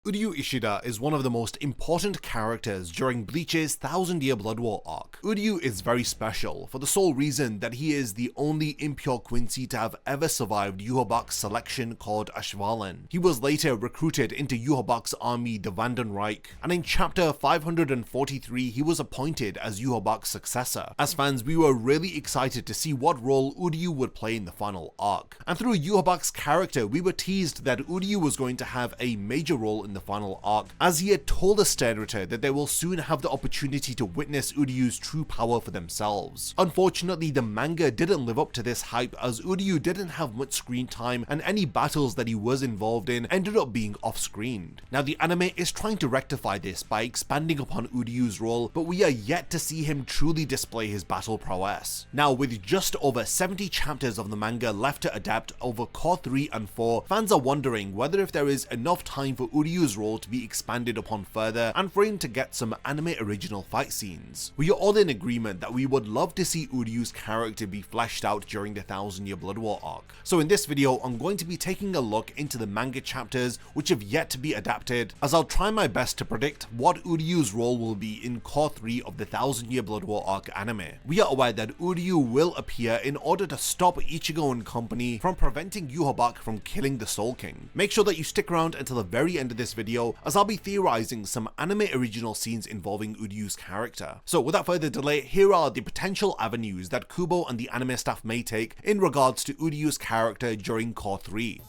Uryu Ishida is one of the most important characters during Bleach's 1000-Year Blood War arc. Uryu is very special for the sole reason that he is the only impure Quincy to have ever survived Yhwach's selection called Ashvalan. He was later recruited into Yhwach's army, the Vandenreich, and in chapter 543 he was appointed as Yhwach's successor. As fans, we were really excited to see what role Uryu would play in the final arc. And through Yhwach's character, we were teased that Uryu was going to have a major role in the final arc, as he had told the Sternritter that they will soon have the opportunity to witness Uryu's true power for themselves. Unfortunately, the manga didn't live up to this hype, as Uryu didn't have much screen time and any battles that he was involved in ended up being off-screened. Now the anime is trying to rectify this by expanding upon Uryu's role, but we are yet to see him truly display his battle prowess. Now with just over 70 chapters of the manga left to adapt over Core 3 and 4, fans are wondering whether if there is enough time for Uryu's role to be expanded upon further and for him to get some anime original fight scenes. We are all in agreement that we would love to see Uryu's character be fleshed out during the 1000-Year Blood War arc. So in this video, I'm going to be taking a look into the manga chapters which have yet to be adapted, as I'll try my best to predict what Uryu's role will be in Core 3 of the 1000-Year Blood War arc anime. We are aware that Uryu will appear in order to stop Ichigo and company from preventing Yhwach from killing the Soul King. Make sure that you stick around until the very end of this video, as I'll be theorizing some anime original scenes involving Uryu's character. So without further delay, here are the potential avenues that Kubo and the anime staff may take in regards to Uryu's character during Core 3.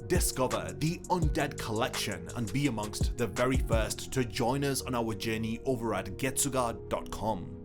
Discover the Undead Collection and be amongst the very first to join us on our journey over at getsuga.com.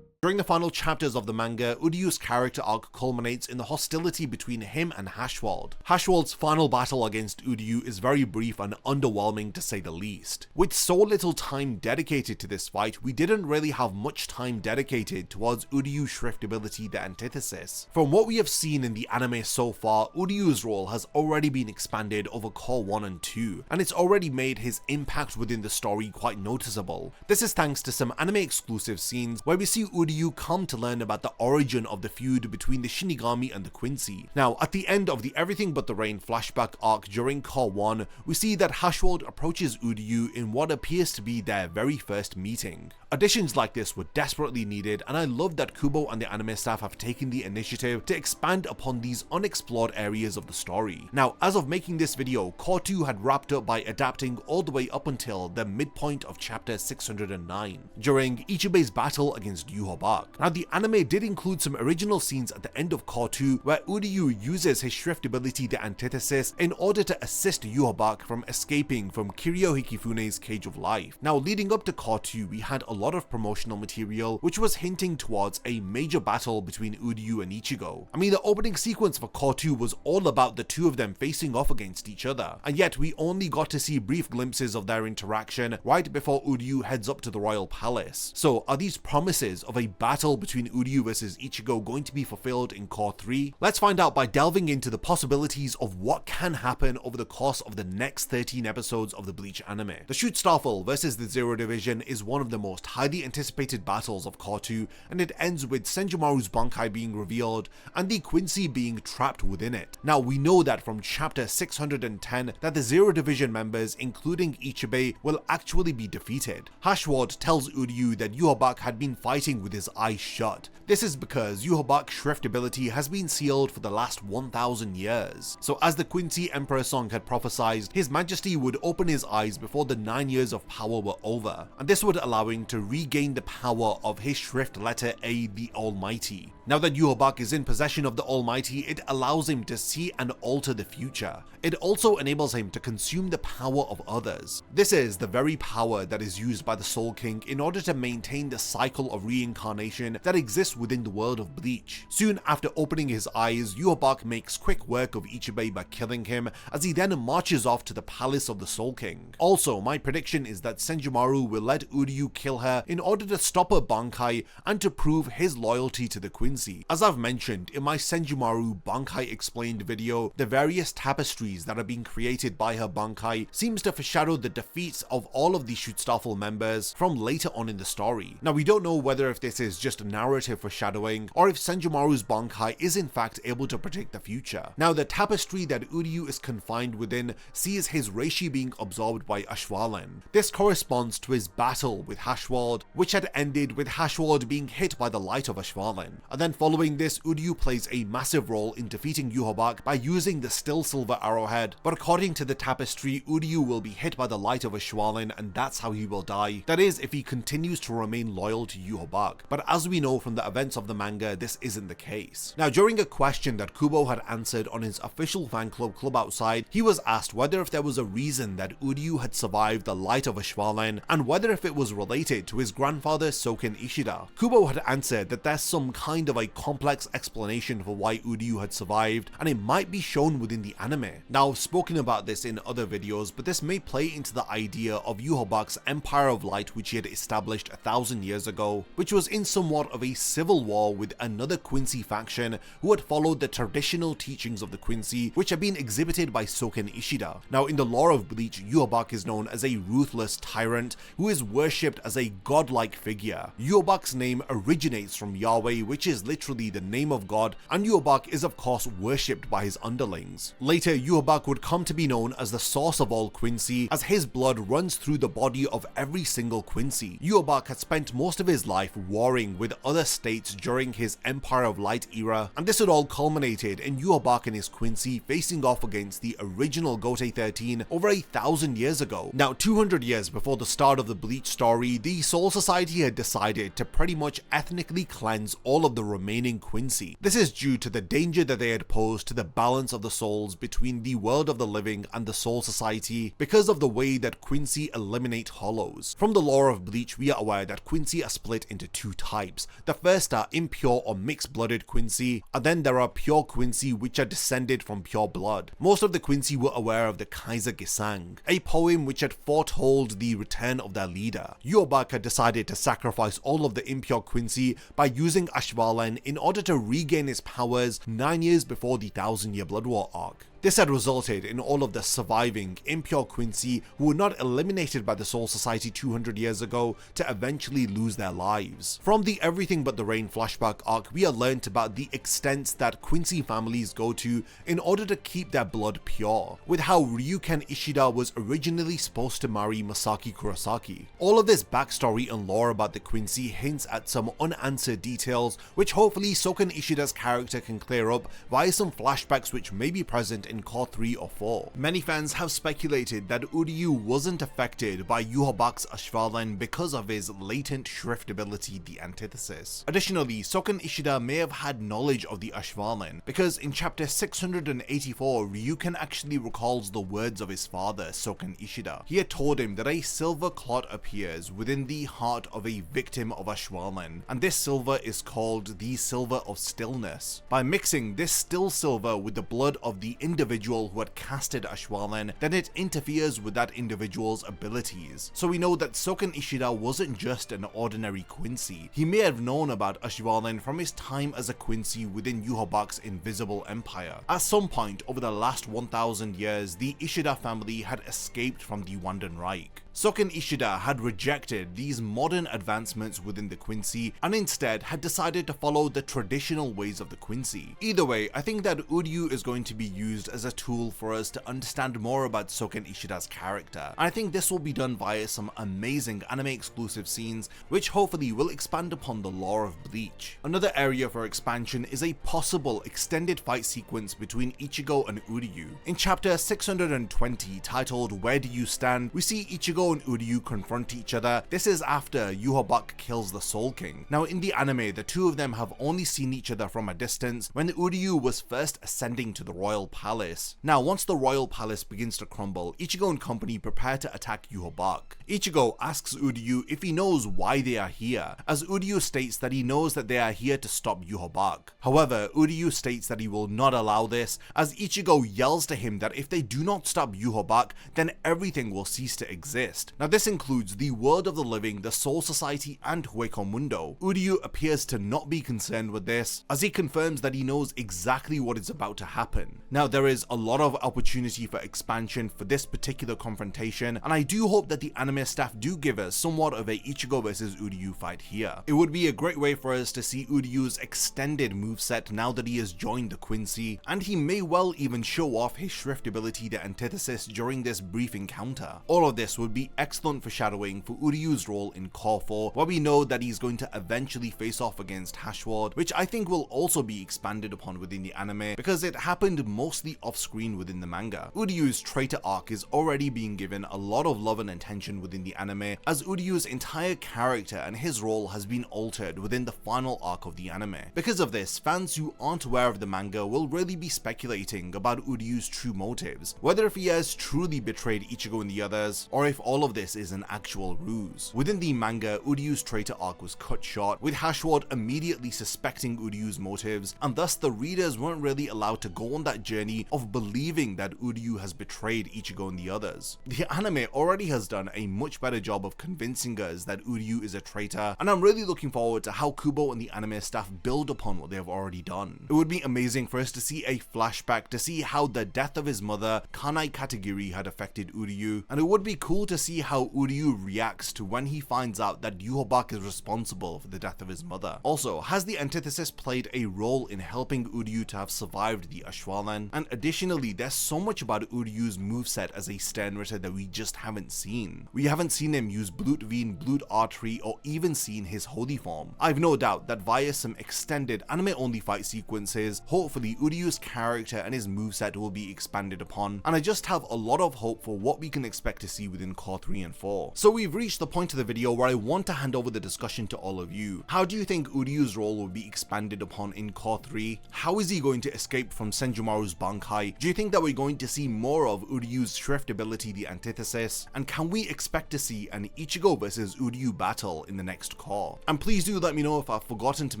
During the final chapters of the manga, Uryu's character arc culminates in the hostility between him and Hashwald. Hashwald's final battle against Uryu is very brief and underwhelming to say the least. With so little time dedicated to this fight, we didn't really have much time dedicated towards Uryu's shrift ability, the Antithesis. From what we have seen in the anime so far, Uryu's role has already been expanded over Core 1 and 2, and it's already made his impact within the story quite noticeable. This is thanks to some anime exclusive scenes where we see Uryu come to learn about the origin of the feud between the Shinigami and the Quincy. Now, at the end of the Everything But the Rain flashback arc during Core 1, we see that Hashwald approaches Uryu in what appears to be their very first meeting. Additions like this were desperately needed, and I love that Kubo and the anime staff have taken the initiative to expand upon these unexplored areas of the story. Now, as of making this video, Core 2 had wrapped up by adapting all the way up until the midpoint of chapter 609, during Ichibe's battle against Yhwach. Now, the anime did include some original scenes at the end of Core 2 where Uryu uses his shrift ability, the Antithesis, in order to assist Yhwach from escaping from Kiryu Hikifune's Cage of Life. Now, leading up to Core 2, we had a lot of promotional material which was hinting towards a major battle between Uryu and Ichigo. I mean, the opening sequence for Core 2 was all about the two of them facing off against each other, and yet we only got to see brief glimpses of their interaction right before Uryu heads up to the royal palace. So, are these promises of a battle between Uryu versus Ichigo going to be fulfilled in Core 3? Let's find out by delving into the possibilities of what can happen over the course of the next 13 episodes of the Bleach anime. The Schutzstaffel versus the Zero Division is one of the most highly anticipated battles of Core 2, and it ends with Senjumaru's Bankai being revealed and the Quincy being trapped within it. Now, we know that from chapter 610 that the Zero Division members, including Ichibe, will actually be defeated. Hashwald tells Uryu that Yhwach had been fighting with his eyes shut. This is because Yhwach's shrift ability has been sealed for the last 1000 years. So as the Quincy Emperor song had prophesied, His Majesty would open his eyes before the 9 years of power were over, and this would allow him to regain the power of his shrift letter A, the Almighty. Now that Yhwach is in possession of the Almighty, it allows him to see and alter the future. It also enables him to consume the power of others. This is the very power that is used by the Soul King in order to maintain the cycle of reincarnation that exists within the world of Bleach. Soon after opening his eyes, Yhwach makes quick work of Ichibe by killing him, as he then marches off to the palace of the Soul King. Also, my prediction is that Senjumaru will let Uryu kill her in order to stop her Bankai and to prove his loyalty to the Quincy. As I've mentioned in my Senjumaru Bankai Explained video, the various tapestries that are being created by her Bankai seems to foreshadow the defeats of all of the Schutzstaffel members from later on in the story. Now, we don't know whether if this this is just narrative foreshadowing, or if Senjumaru's Bankai is in fact able to predict the future. Now, the tapestry that Uryu is confined within sees his reishi being absorbed by Ashwaulen. This corresponds to his battle with Hashward, which had ended with Hashward being hit by the light of Ashwaulen. And then following this, Uryu plays a massive role in defeating Yhwach by using the still silver arrowhead, but according to the tapestry, Uryu will be hit by the light of Ashwaulen and that's how he will die. That is, if he continues to remain loyal to Yhwach. But as we know from the events of the manga, this isn't the case. Now, during a question that Kubo had answered on his official fan club outside, he was asked whether if there was a reason that Uryu had survived the light of Ashwaulen and whether if it was related to his grandfather Soken Ishida. Kubo had answered that there's some kind of a complex explanation for why Uryu had survived, and it might be shown within the anime. Now, I've spoken about this in other videos, but this may play into the idea of Yhwach's Empire of Light, which he had established 1,000 years ago, which was in somewhat of a civil war with another Quincy faction who had followed the traditional teachings of the Quincy, which had been exhibited by Soken Ishida. Now, in the lore of Bleach, Yhwach is known as a ruthless tyrant who is worshipped as a godlike figure. Yhwach's name originates from Yahweh, which is literally the name of God, and Yhwach is of course worshipped by his underlings. Later, Yhwach would come to be known as the source of all Quincy, as his blood runs through the body of every single Quincy. Yhwach had spent most of his life warring with other states during his Empire of Light era, and this had all culminated in Yhwach and his Quincy facing off against the original Gotei 13 over 1,000 years ago. Now, 200 years before the start of the Bleach story, the Soul Society had decided to pretty much ethnically cleanse all of the remaining Quincy. This is due to the danger that they had posed to the balance of the souls between the world of the living and the Soul Society because of the way that Quincy eliminate hollows. From the lore of Bleach, we are aware that Quincy are split into two types. The first are impure or mixed-blooded Quincy, and then there are pure Quincy which are descended from pure blood. Most of the Quincy were aware of the Kaiser Gesang, a poem which had foretold the return of their leader. Yhwach had decided to sacrifice all of the impure Quincy by using Ashwaulen in order to regain his powers 9 years before the 1,000-year Blood War arc. This had resulted in all of the surviving impure Quincy who were not eliminated by the Soul Society 200 years ago to eventually lose their lives. From the Everything But the Rain flashback arc, we are learnt about the extents that Quincy families go to in order to keep their blood pure, with how Ryuken Ishida was originally supposed to marry Masaki Kurosaki. All of this backstory and lore about the Quincy hints at some unanswered details, which hopefully Soken Ishida's character can clear up via some flashbacks which may be present in Core 3 or 4. Many fans have speculated that Uryū wasn't affected by Yhwach's Ashwaulen because of his latent shrift ability, the Antithesis. Additionally, Soken Ishida may have had knowledge of the Ashwaulen, because in chapter 684, Ryuken actually recalls the words of his father, Soken Ishida. He had told him that a silver clot appears within the heart of a victim of Ashwaulen, and this silver is called the Silver of Stillness. By mixing this still silver with the blood of the individual who had casted Ashwaulen, then it interferes with that individual's abilities. So we know that Soken Ishida wasn't just an ordinary Quincy. He may have known about Ashwaulen from his time as a Quincy within Yhwach's invisible empire. At some point over the last 1,000 years, the Ishida family had escaped from the Wandenreich. Soken Ishida had rejected these modern advancements within the Quincy and instead had decided to follow the traditional ways of the Quincy. Either way, I think that Uryū is going to be used as a tool for us to understand more about Soken Ishida's character, and I think this will be done via some amazing anime exclusive scenes which hopefully will expand upon the lore of Bleach. Another area for expansion is a possible extended fight sequence between Ichigo and Uryū. In chapter 620 titled Where Do You Stand, we see Ichigo and Uryū confront each other. This is after Yhwach kills the Soul King. Now in the anime, the two of them have only seen each other from a distance when Uryū was first ascending to the royal palace. Now once the royal palace begins to crumble, Ichigo and company prepare to attack Yhwach. Ichigo asks Uryū if he knows why they are here, as Uryū states that he knows that they are here to stop Yhwach. However, Uryū states that he will not allow this, as Ichigo yells to him that if they do not stop Yhwach, then everything will cease to exist. Now this includes the world of the living, the Soul Society, and Hueco Mundo. Uryū appears to not be concerned with this, as he confirms that he knows exactly what is about to happen. Now there there is a lot of opportunity for expansion for this particular confrontation, and I do hope that the anime staff do give us somewhat of a Ichigo versus Uryū fight here. It would be a great way for us to see Uryū's extended moveset now that he has joined the Quincy, and he may well even show off his Shrift ability, the Antithesis, during this brief encounter. All of this would be excellent foreshadowing for Uryū's role in Core 4, where we know that he's going to eventually face off against Yhwach, which I think will also be expanded upon within the anime because it happened mostly off screen within the manga. Uryū's traitor arc is already being given a lot of love and attention within the anime, as Uryū's entire character and his role has been altered within the final arc of the anime. Because of this, fans who aren't aware of the manga will really be speculating about Uryū's true motives, whether if he has truly betrayed Ichigo and the others, or if all of this is an actual ruse. Within the manga, Uryū's traitor arc was cut short, with Yhwach immediately suspecting Uryū's motives, and thus the readers weren't really allowed to go on that journey of believing that Uryū has betrayed Ichigo and the others. The anime already has done a much better job of convincing us that Uryū is a traitor, and I'm really looking forward to how Kubo and the anime staff build upon what they have already done. It would be amazing for us to see a flashback to see how the death of his mother, Kanai Katagiri, had affected Uryū, and it would be cool to see how Uryū reacts to when he finds out that Yhwach is responsible for the death of his mother. Also, has the Antithesis played a role in helping Uryū to have survived the Ashwalan? And additionally, there's so much about Uryū's moveset as a Sternritter that we just haven't seen. We haven't seen him use Blutvein, Blut Artery, or even seen his holy form. I've no doubt that via some extended anime-only fight sequences, hopefully Uryū's character and his moveset will be expanded upon, and I just have a lot of hope for what we can expect to see within Core 3 and 4. So we've reached the point of the video where I want to hand over the discussion to all of you. How do you think Uryū's role will be expanded upon in Core 3? How is he going to escape from Senjumaru's Bankai? Do you think that we're going to see more of Uryū's Shrift ability, the Antithesis? And can we expect to see an Ichigo versus Uryū battle in the next Core? And please do let me know if I've forgotten to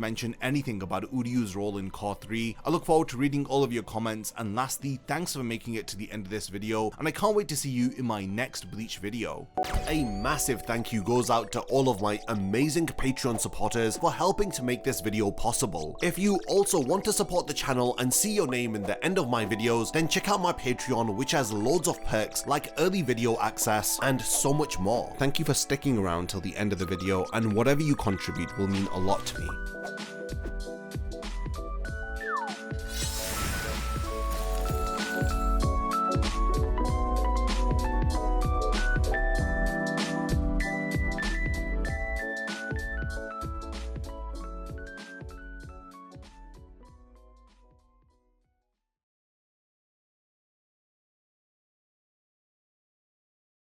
mention anything about Uryū's role in Core 3. I look forward to reading all of your comments, and lastly, thanks for making it to the end of this video, and I can't wait to see you in my next Bleach video. A massive thank you goes out to all of my amazing Patreon supporters for helping to make this video possible. If you also want to support the channel and see your name in the end of my videos, then check out my Patreon, which has loads of perks like early video access and so much more. Thank you for sticking around till the end of the video, and whatever you contribute will mean a lot to me.